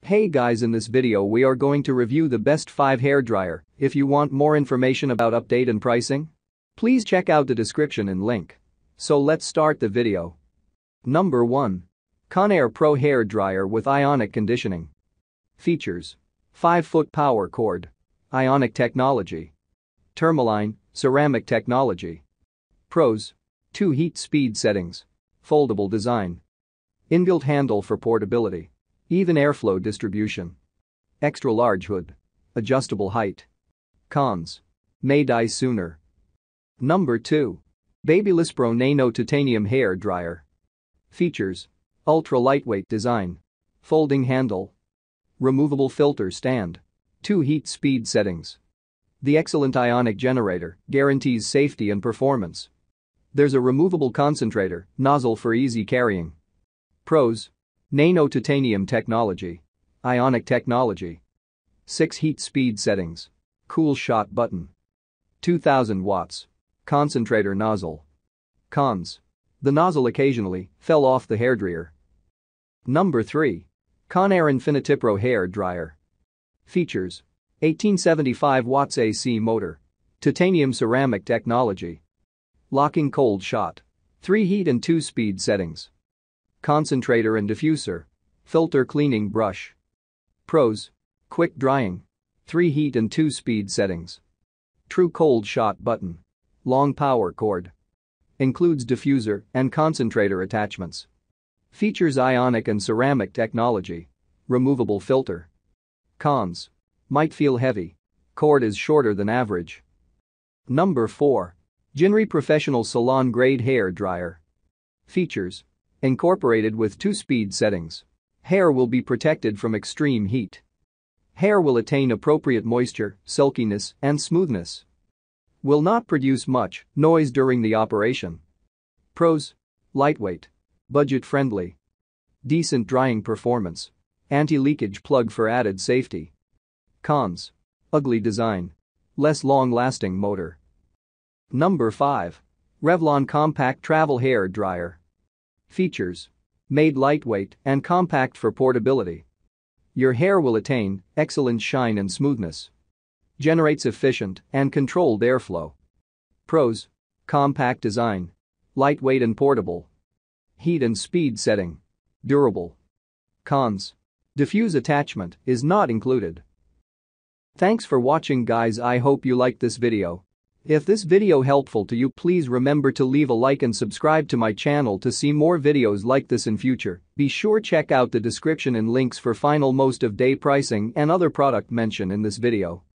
Hey guys, in this video we are going to review the best 5 hair dryer. If you want more information about update and pricing, please check out the description and link. So let's start the video. Number 1. Conair Pro Hair Dryer with Ionic Conditioning. Features: 5-foot power cord, Ionic technology, Tourmaline, ceramic technology. Pros: 2 heat speed settings, foldable design, inbuilt handle for portability, even airflow distribution, extra large hood, adjustable height. Cons: may die sooner. Number 2. BaBylissPRO Nano Titanium Hair Dryer. Features: ultra lightweight design, folding handle, removable filter stand, 2 heat speed settings. The excellent Ionic generator guarantees safety and performance. There's a removable concentrator nozzle for easy carrying. Pros: Nano Titanium technology, Ionic technology, 6 heat speed settings, cool shot button, 2000 watts, concentrator nozzle. Cons: the nozzle occasionally fell off the hairdryer. Number 3. Conair INFINITI Pro Hair Dryer. Features: 1875 watts AC motor, titanium ceramic technology, locking cold shot, 3 heat and 2 speed settings, concentrator and diffuser, filter cleaning brush. Pros: quick drying, 3 heat and 2 speed settings, true cold shot button, long power cord. Includes diffuser and concentrator attachments. Features Ionic and ceramic technology, removable filter. Cons: might feel heavy, cord is shorter than average. Number 4. JINRI Professional Salon Grade Hair Dryer. Features: incorporated with 2 speed settings. Hair will be protected from extreme heat. Hair will attain appropriate moisture, silkiness, and smoothness. Will not produce much noise during the operation. Pros: lightweight, budget-friendly, decent drying performance, anti-leakage plug for added safety. Cons: ugly design, less long-lasting motor. Number 5. REVLON Compact Travel Hair Dryer. Features: made lightweight and compact for portability. Your hair will attain excellent shine and smoothness. Generates efficient and controlled airflow. Pros: compact design, lightweight and portable, heat and speed setting, durable. Cons: diffuse attachment is not included. Thanks for watching guys, I hope you liked this video. If this video helpful to you, please remember to leave a like and subscribe to my channel to see more videos like this in future. Be sure check out the description and links for final most of day pricing and other product mention in this video.